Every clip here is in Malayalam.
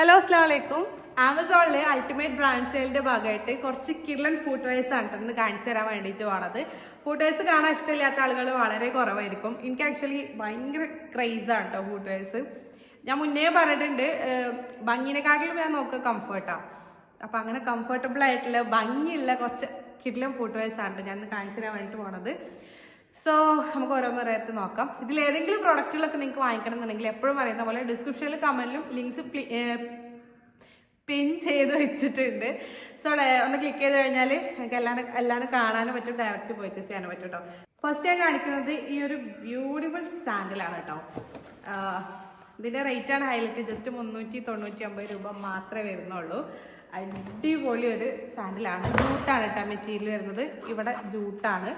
ഹലോ അസ്സലാമു അലൈക്കും. ആമസോണിലെ അൾട്ടിമേറ്റ് ബ്രാൻഡ് സെയിലിന്റെ ഭാഗമായിട്ട് കുറച്ച് കിഡ്ലൻ ഫുഡ് വെയർസ് ആണ് ഇന്ന് കാണിച്ചു തരാൻ വേണ്ടിയിട്ട് പോണത്. ഫുഡ് വെയർസ് കാണാൻ ഇഷ്ടമില്ലാത്ത ആളുകൾ വളരെ കുറവായിരിക്കും. എനിക്ക് ആക്ച്വലി ഭയങ്കര ക്രൈസാണ് കേട്ടോ ഫുഡ് വെയർസ്. ഞാൻ മുന്നേ പറഞ്ഞിട്ടുണ്ട്, ഭംഗിനെക്കാട്ടിലും ഞാൻ നോക്കുക കംഫർട്ടാണ്. അപ്പം അങ്ങനെ കംഫർട്ടബിൾ ആയിട്ടുള്ള ഭംഗിയുള്ള കുറച്ച് കിഡ്ലൻ ഫുഡ് വെയർസ് ആണ് ഞാൻ ഇന്ന് കാണിച്ചു തരാൻ വേണ്ടിയിട്ട് പോണത്. സോ നമുക്ക് ഓരോന്നോരായിട്ട് നോക്കാം. ഇതിൽ ഏതെങ്കിലും പ്രോഡക്റ്റുകളൊക്കെ നിങ്ങൾക്ക് വാങ്ങിക്കണം എന്നുണ്ടെങ്കിൽ എപ്പോഴും പറയുന്ന പോലെ ഡിസ്ക്രിപ്ഷനിൽ കമന്റിലും ലിങ്ക്സ് പിൻ ചെയ്ത് വെച്ചിട്ടുണ്ട്. സോ ഒന്ന് ക്ലിക്ക് ചെയ്ത് കഴിഞ്ഞാൽ നിങ്ങൾക്ക് എല്ലാം കാണാനും പറ്റും, ഡയറക്റ്റ് പർച്ചേസ് ചെയ്യാനും പറ്റും കേട്ടോ. ഫസ്റ്റ് ഞാൻ കാണിക്കുന്നത് ഈ ഒരു ബ്യൂട്ടിഫുൾ സാൻഡിലാണ് കേട്ടോ. ഇതിൻ്റെ റേറ്റാണ് ഹൈലൈറ്റ്. ജസ്റ്റ് 399 രൂപ മാത്രമേ വരുന്നുള്ളൂ. അടിപൊളി ഒരു സാൻഡിലാണ്. ജൂട്ടാണ് കേട്ടോ മെറ്റീരിയൽ വരുന്നത്. ഇവിടെ ജൂട്ടാണ്.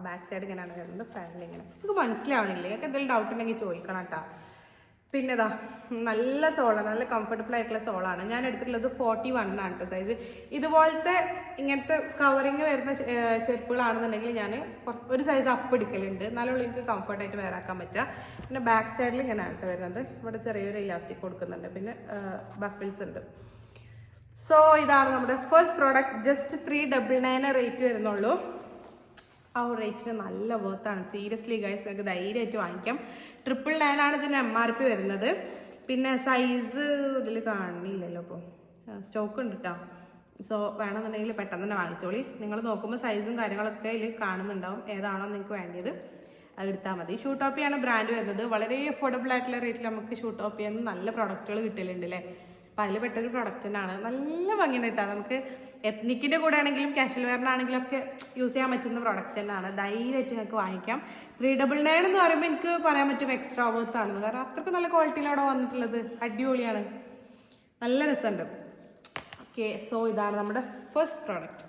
ബാക്ക് സൈഡ് ഇങ്ങനെയാണ് വരുന്നത്, ഫ്രണ്ടിൽ ഇങ്ങനെ. നിങ്ങൾക്ക് മനസ്സിലാവണില്ലേ? നിങ്ങൾക്ക് എന്തെങ്കിലും ഡൗട്ട് ഉണ്ടെങ്കിൽ ചോദിക്കണം കേട്ടോ. പിന്നെ നല്ല സോളാണ്, നല്ല കംഫർട്ടബിൾ ആയിട്ടുള്ള സോളാണ്. ഞാൻ എടുത്തിട്ടുള്ളത് 41 ആണ് കേട്ടോ സൈസ്. ഇതുപോലത്തെ ഇങ്ങനത്തെ കവറിങ് വരുന്ന ചെരുപ്പുകളാണെന്നുണ്ടെങ്കിൽ ഞാൻ ഒരു സൈസ് അപ്പ് എടുക്കലുണ്ട്, എന്നാലും എനിക്ക് കംഫർട്ടായിട്ട് വേറാക്കാൻ പറ്റുക. പിന്നെ ബാക്ക് സൈഡിൽ ഇങ്ങനെയാണ് കേട്ടോ വരുന്നത്. ഇവിടെ ചെറിയൊരു ഇലാസ്റ്റിക് കൊടുക്കുന്നുണ്ട്, പിന്നെ ബക്കിൾസ് ഉണ്ട്. സോ ഇതാണ് നമ്മുടെ ഫസ്റ്റ് പ്രോഡക്റ്റ്. ജസ്റ്റ് 399 റേറ്റ് വരുന്നുള്ളൂ. ആ ഒരു റേറ്റിന് നല്ല വർത്താണ്. സീരിയസ്ലി ഗൈസ്, നിങ്ങൾക്ക് ധൈര്യമായിട്ട് വാങ്ങിക്കാം. 999 ആണ് ഇതിന് MRP വരുന്നത്. പിന്നെ സൈസ് ഇതിൽ കാണില്ലല്ലോ, അപ്പോൾ സ്റ്റോക്ക് ഉണ്ട് കേട്ടോ. സോ വേണമെന്നുണ്ടെങ്കിൽ പെട്ടെന്ന് തന്നെ വാങ്ങിച്ചോളി. നിങ്ങൾ നോക്കുമ്പോൾ സൈസും കാര്യങ്ങളൊക്കെ ഇതിൽ കാണുന്നുണ്ടാവും. ഏതാണോ നിങ്ങൾക്ക് വേണ്ടിയത് അത് എടുത്താൽ മതി. ഷൂട്ടോപ്പിയാണ് ബ്രാൻഡ് വരുന്നത്. വളരെ അഫോർഡബിൾ ആയിട്ടുള്ള റേറ്റിൽ നമുക്ക് ഷൂട്ടോപ്പിയെന്ന് നല്ല പ്രൊഡക്റ്റുകൾ കിട്ടലുണ്ട് അല്ലേ. അപ്പോൾ അതിൽ പെട്ടൊരു പ്രൊഡക്റ്റ് തന്നെയാണ്. നല്ല ഭംഗിയാണ് കേട്ടോ. നമുക്ക് എത്നിക്കിൻ്റെ കൂടെ ആണെങ്കിലും കാഷ്വൽ വെയറിനാണെങ്കിലും ഒക്കെ യൂസ് ചെയ്യാൻ പറ്റുന്ന പ്രൊഡക്റ്റ് തന്നെയാണ്. ധൈര്യമായിട്ട് ഞങ്ങൾക്ക് വാങ്ങിക്കാം. 399 എന്ന് പറയുമ്പോൾ എനിക്ക് പറയാൻ പറ്റും എക്സ്ട്രാ വർത്ത് ആണെന്ന്. കാരണം അത്രയ്ക്ക് നല്ല ക്വാളിറ്റിയിലാണ് വന്നിട്ടുള്ളത്. അടിപൊളിയാണ്, നല്ല രസമുണ്ട്. ഓക്കെ, സോ ഇതാണ് നമ്മുടെ ഫസ്റ്റ് പ്രോഡക്റ്റ്.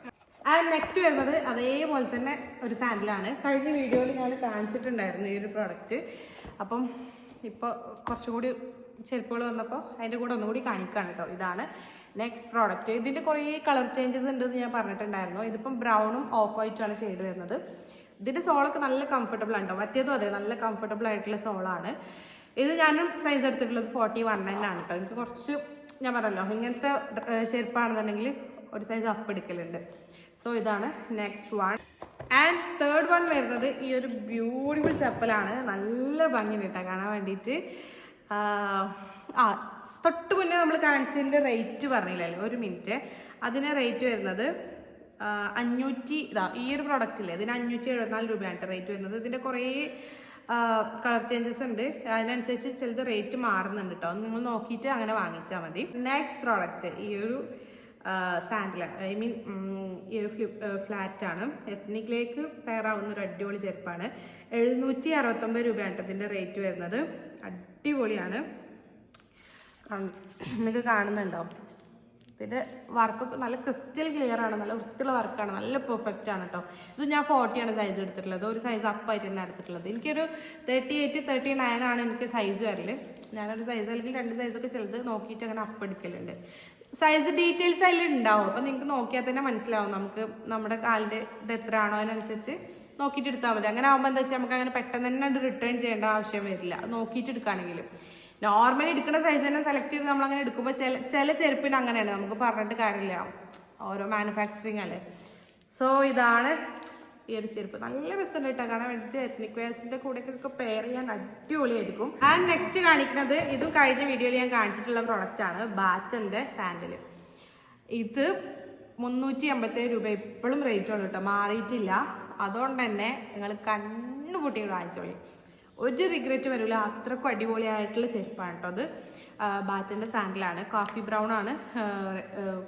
ആൻഡ് നെക്സ്റ്റ് വരുന്നത് അതേപോലെ തന്നെ ഒരു സാൻഡിലാണ്. കഴിഞ്ഞ വീഡിയോയിൽ ഞാൻ കാണിച്ചിട്ടുണ്ടായിരുന്നു ഈ ഒരു പ്രോഡക്റ്റ്. അപ്പം ഇപ്പോൾ കുറച്ചുകൂടി ചെരുപ്പുകൾ വന്നപ്പോൾ അതിൻ്റെ കൂടെ ഒന്നുകൂടി കാണിക്കുകയാണ് കേട്ടോ. ഇതാണ് നെക്സ്റ്റ് പ്രോഡക്റ്റ്. ഇതിൻ്റെ കുറേ കളർ ചേഞ്ചസ് ഉണ്ടെന്ന് ഞാൻ പറഞ്ഞിട്ടുണ്ടായിരുന്നു. ഇതിപ്പം ബ്രൗണും ഓഫ് വൈറ്റുമാണ് ഷെയ്ഡ് വരുന്നത്. ഇതിൻ്റെ സോളൊക്കെ നല്ല കംഫർട്ടബിൾ ആണ് കേട്ടോ. മറ്റേതും അതെ, നല്ല കംഫർട്ടബിൾ ആയിട്ടുള്ള സോളാണ്. ഇത് ഞാനും സൈസ് എടുത്തിട്ടുള്ളത് 41 ആണ് കേട്ടോ. എനിക്ക് കുറച്ച് ഞാൻ പറഞ്ഞല്ലോ ഇങ്ങനത്തെ ചെരുപ്പാണെന്നുണ്ടെങ്കിൽ ഒരു സൈസ് അപ്പ് എടുക്കലുണ്ട്. സോ ഇതാണ് next one. And third one വരുന്നത് ഈ ഒരു ബ്യൂട്ടിഫുൾ ചപ്പലാണ്. നല്ല ഭംഗിയാണ് കേട്ടോ കാണാൻ വേണ്ടിയിട്ട്. തൊട്ട് മുന്നേ നമ്മൾ കാണിച്ചതിൻ്റെ റേറ്റ് പറഞ്ഞില്ലല്ലോ, ഒരു മിനിറ്റ്. അതിന് റേറ്റ് വരുന്നത് 500. ഈ ഒരു പ്രോഡക്റ്റില്ലേ, ഇതിന് 574 രൂപയാണ് റേറ്റ് വരുന്നത്. ഇതിൻ്റെ കുറേ കളർ ചേഞ്ചസ് ഉണ്ട്. അതിനനുസരിച്ച് ചിലത് റേറ്റ് മാറുന്നുണ്ട് കേട്ടോ. നിങ്ങൾ നോക്കിയിട്ട് അങ്ങനെ വാങ്ങിച്ചാൽ മതി. നെക്സ്റ്റ് പ്രോഡക്റ്റ് ഈ ഒരു സാൻഡിൽ, ഐ മീൻ ഈ ഒരു ഫ്ലാറ്റാണ്. എത്നിക്കിലേക്ക് പെയറാവുന്ന ഒരു അടിപൊളി ചെരുപ്പാണ്. 769 രൂപയാണ് ഇതിൻ്റെ റേറ്റ് വരുന്നത്. അടിപൊളിയാണ്, നിങ്ങൾക്ക് കാണുന്നുണ്ടാവും. ഇതിൻ്റെ വർക്കൊക്കെ നല്ല ക്രിസ്റ്റൽ ക്ലിയർ ആണ്, നല്ല വൃത്തിയുള്ള വർക്കാണ്, നല്ല പെർഫെക്റ്റ് ആണ് കേട്ടോ. ഇത് ഞാൻ 40 ആണ് സൈസ് എടുത്തിട്ടുള്ളത്. ഒരു സൈസ് അപ്പായിട്ട് തന്നെ എടുത്തിട്ടുള്ളത്. എനിക്കൊരു 38, 39 ആണ് എനിക്ക് സൈസ് വരല്. ഞാനൊരു സൈസ് അല്ലെങ്കിൽ 2 സൈസൊക്കെ ചിലത് നോക്കിയിട്ട് അങ്ങനെ അപ്പ് എടുക്കലുണ്ട്. സൈസ് ഡീറ്റെയിൽസ് അതിൽ ഉണ്ടാവും. അപ്പം നിങ്ങൾക്ക് നോക്കിയാൽ തന്നെ മനസ്സിലാവും നമുക്ക് നമ്മുടെ കാലിൻ്റെ ഇത് എത്ര ആണോ അതിനനുസരിച്ച് നോക്കിയിട്ട് എടുത്താൽ മതി. അങ്ങനെ ആകുമ്പോൾ എന്താ വെച്ചാൽ നമുക്ക് അങ്ങനെ പെട്ടെന്ന് തന്നെ റിട്ടേൺ ചെയ്യേണ്ട ആവശ്യം വരില്ല. നോക്കിയിട്ട് എടുക്കുകയാണെങ്കിലും നോർമലി എടുക്കുന്ന സൈസ് തന്നെ സെലക്ട് ചെയ്ത് നമ്മളങ്ങനെ എടുക്കുമ്പോൾ ചില ചെരുപ്പിന് അങ്ങനെയാണ്, നമുക്ക് പറഞ്ഞിട്ട് കാര്യമില്ല, ഓരോ മാനുഫാക്ചറിങ് അല്ലേ. സോ ഇതാണ് ഈ ഒരു ചെരുപ്പ്. നല്ല രസമുണ്ട് കേട്ടോ കാണാൻ വേണ്ടിയിട്ട്. എത്നിക് വെയർസിൻ്റെ കൂടെയൊക്കെ പെയർ ചെയ്യാൻ അടിപൊളിയായിരിക്കും. ആൻഡ് നെക്സ്റ്റ് കാണിക്കുന്നത് ഇതും കഴിഞ്ഞ വീഡിയോയിൽ ഞാൻ കാണിച്ചിട്ടുള്ള പ്രോഡക്റ്റാണ്, ബാറ്റൻ്റെ സാൻഡിൽ. ഇത് 387 രൂപ ഇപ്പോഴും റേറ്റ് ഉള്ളൂ കേട്ടോ, മാറിയിട്ടില്ല. അതുകൊണ്ട് തന്നെ നിങ്ങൾ കണ്ണുപൂട്ടി വാങ്ങിച്ചോളി, ഒരു റിഗ്രറ്റ് വരില്ല. അത്രക്കും അടിപൊളിയായിട്ടുള്ള ചെരുപ്പാണ് കേട്ടോ അത്. ബാറ്റൻ്റെ സാൻഡിലാണ്. കോഫി ബ്രൗൺ ആണ്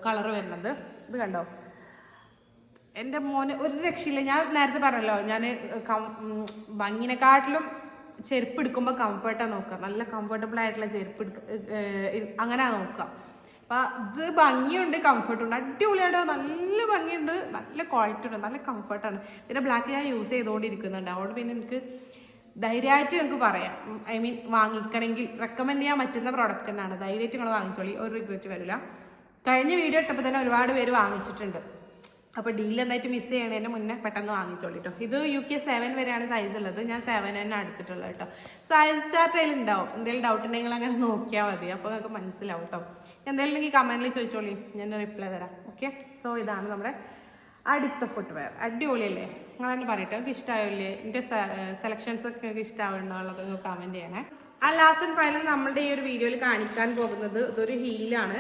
കളർ വരുന്നത്. ഇത് കണ്ടോ, എൻ്റെ മോന് ഒരു രക്ഷയില്ല. ഞാൻ നേരത്തെ പറഞ്ഞല്ലോ, ഞാൻ ഭംഗിനെക്കാട്ടിലും ചെരുപ്പ് എടുക്കുമ്പോൾ കംഫർട്ടാണ് നോക്കുക. നല്ല കംഫർട്ടബിൾ ആയിട്ടുള്ള ചെരുപ്പ് അങ്ങനെയാണ് നോക്കുക. അപ്പം ഇത് ഭംഗിയുണ്ട്, കംഫർട്ടുണ്ട്, അടിപൊളിയായിട്ടോ. നല്ല ഭംഗിയുണ്ട്, നല്ല ക്വാളിറ്റി ഉണ്ട്, നല്ല കംഫർട്ടാണ്. ഇതിൻ്റെ ബ്ലാക്ക് ഞാൻ യൂസ് ചെയ്തുകൊണ്ടിരിക്കുന്നുണ്ട്. അതുകൊണ്ട് പിന്നെ എനിക്ക് ധൈര്യമായിട്ട് നിങ്ങൾക്ക് പറയാം, ഐ മീൻ വാങ്ങിക്കണമെങ്കിൽ റെക്കമെൻഡ് ചെയ്യാൻ പറ്റുന്ന പ്രോഡക്റ്റ് തന്നെയാണ്. ധൈര്യമായിട്ട് നിങ്ങൾ വാങ്ങിച്ചോളി, ഒരു റിഗ്രറ്റ് വരില്ല. കഴിഞ്ഞ വീഡിയോ ഇട്ടപ്പോൾ തന്നെ ഒരുപാട് പേര് വാങ്ങിച്ചിട്ടുണ്ട്. അപ്പോൾ ഡീൽ എന്തായിട്ട് മിസ് ചെയ്യണതിന് മുന്നേ പെട്ടെന്ന് വാങ്ങിച്ചോളൂ കേട്ടോ. ഇത് UK 7 വരെയാണ് സൈസ് ഉള്ളത്. ഞാൻ 7 തന്നെ എടുത്തിട്ടുള്ളത് കേട്ടോ. സൈസ് ചാർട്ട് അതിൽ ഉണ്ടാവും. എന്തെങ്കിലും ഡൗട്ട് ഉണ്ടെങ്കിൽ അങ്ങനെ നോക്കിയാൽ മതി. അപ്പോൾ നിങ്ങൾക്ക് മനസ്സിലാവും കേട്ടോ. എന്തെങ്കിലും ഉണ്ടെങ്കിൽ കമൻറ്റിൽ ചോദിച്ചോളി, ഞാൻ റിപ്ലൈ തരാം. ഓക്കെ, സോ ഇതാണ് നമ്മുടെ അടുത്ത ഫുട്വെയർ. അടിപൊളിയല്ലേ? നിങ്ങൾ തന്നെ പറയട്ടെ, നിങ്ങൾക്ക് ഇഷ്ടമാവില്ലേ? എൻ്റെ സെലക്ഷൻസ് ഒക്കെ നിങ്ങൾക്ക് ഇഷ്ടമാവുണ്ടോ ഉള്ളത് കമൻറ്റ് ചെയ്യണേ. ആ ലാസ്റ്റ് ആൻഡ് ഫൈനൽ നമ്മുടെ ഈ ഒരു വീഡിയോയിൽ കാണിക്കാൻ പോകുന്നത് ഇതൊരു ഹീലാണ്.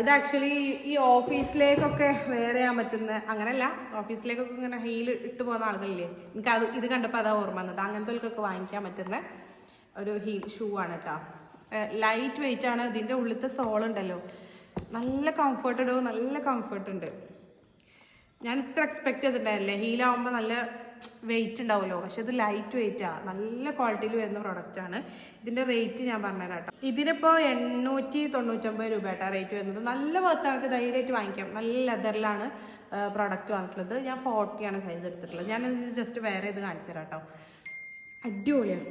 ഇത് ആക്ച്വലി ഈ ഓഫീസിലേക്കൊക്കെ വെയർ ചെയ്യാൻ പറ്റുന്ന, അങ്ങനെയല്ല, ഓഫീസിലേക്കൊക്കെ ഇങ്ങനെ ഹീൽ ഇട്ട് പോകുന്ന ആളുകളില്ലേ, എനിക്ക് ഇത് കണ്ടപ്പോൾ അതാ ഓർമ്മ വന്നത്. അങ്ങനത്തെ വാങ്ങിക്കാൻ പറ്റുന്ന ഒരു ഹീൽ ഷൂ ആണ് കേട്ടോ. ലൈറ്റ് വെയിറ്റ് ആണ്. ഇതിൻ്റെ ഉള്ളിലത്തെ സോൾ ഉണ്ടല്ലോ, നല്ല കംഫർട്ടഡോ, നല്ല കംഫർട്ട് ഉണ്ട്. ഞാൻ ഇത്ര എക്സ്പെക്ട് ചെയ്തിട്ടുണ്ടായില്ലേ, ഹീലാവുമ്പോൾ നല്ല വെയിറ്റ് ഉണ്ടാവുമല്ലോ, പക്ഷെ ഇത് ലൈറ്റ് വെയിറ്റാണ്, നല്ല ക്വാളിറ്റിയിൽ വരുന്ന പ്രൊഡക്റ്റാണ്. ഇതിൻ്റെ റേറ്റ് ഞാൻ പറഞ്ഞുതരാം കേട്ടോ. ഇതിനിപ്പോൾ 899 രൂപ കേട്ടോ റേറ്റ് വരുന്നത്. നല്ല വർത്താനൊക്കെ ധൈര്യമായിട്ട് വാങ്ങിക്കാം. നല്ല ലെതറിലാണ് പ്രൊഡക്റ്റ് വന്നിട്ടുള്ളത്. ഞാൻ 40 സൈസ് എടുത്തിട്ടുള്ളത്. ഞാനിത് ജസ്റ്റ് വേറെ ഇത് കാണിച്ചു തരാം കേട്ടോ. അടിപൊളിയാണ്.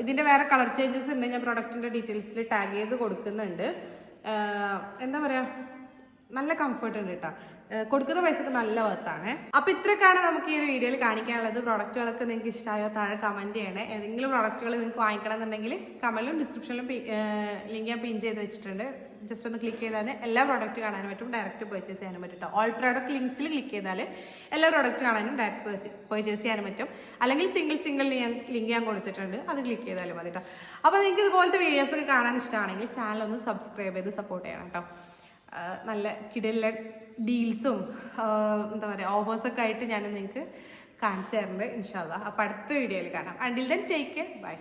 ഇതിൻ്റെ വേറെ കളർ ചേഞ്ചസ് ഉണ്ട്, ഞാൻ പ്രൊഡക്റ്റിൻ്റെ ഡീറ്റെയിൽസിൽ ടാഗ് ചെയ്ത് കൊടുക്കുന്നുണ്ട്. എന്താ പറയുക, നല്ല കംഫർട്ട് ഉണ്ട് കേട്ടോ. കൊടുക്കുന്ന പൈസക്ക് നല്ല വർത്താണ്. അപ്പോൾ ഇത്രയൊക്കെയാണ് നമുക്ക് ഈ ഒരു വീഡിയോയിൽ കാണിക്കാനുള്ളത്. പ്രോഡക്റ്റുകളൊക്കെ നിങ്ങൾക്ക് ഇഷ്ടമായോ താഴെ കമൻറ്റ് ചെയ്യണേ. ഏതെങ്കിലും പ്രോഡക്റ്റുകൾ നിങ്ങൾക്ക് വാങ്ങിക്കണം എന്നുണ്ടെങ്കിൽ കമൻറ്റിലും ഡിസ്ക്രിപ്ഷനിലും ലിങ്ക് ഞാൻ പിൻ ചെയ്ത് വെച്ചിട്ടുണ്ട്. ജസ്റ്റ് ഒന്ന് ക്ലിക്ക് ചെയ്താൽ എല്ലാ പ്രോഡക്റ്റ് കാണാനും പറ്റും, ഡയറക്റ്റ് പർച്ചേസ് ചെയ്യാനും പറ്റും കേട്ടോ. ഓൾ പ്രോഡക്റ്റ് ലിങ്ക്സിൽ ക്ലിക്ക് ചെയ്താൽ എല്ലാ പ്രോഡക്റ്റ് കാണാനും ഡയറക്റ്റ് പർച്ചേസ് ചെയ്യാനും പറ്റും. അല്ലെങ്കിൽ സിംഗിൾ ലിങ്ക് ഞാൻ കൊടുത്തിട്ടുണ്ട്, അത് ക്ലിക്ക് ചെയ്താലും മതി കേട്ടോ. അപ്പോൾ നിങ്ങൾക്ക് ഇതുപോലത്തെ വീഡിയോസൊക്കെ കാണാൻ ഇഷ്ടമാണെങ്കിൽ ചാനൽ ഒന്ന് സബ്സ്ക്രൈബ് ചെയ്ത് സപ്പോർട്ട് ചെയ്യണം കേട്ടോ. നല്ല കിടില ഡീൽസും എന്താ പറയുക ഓഫേഴ്സൊക്കെ ആയിട്ട് ഞാൻ നിങ്ങൾക്ക് കാണിച്ചു തരുന്നുണ്ട് ഇൻഷാ അല്ലാഹ്. അപ്പോൾ അടുത്ത വീഡിയോയിൽ കാണാം. Until then take care, by.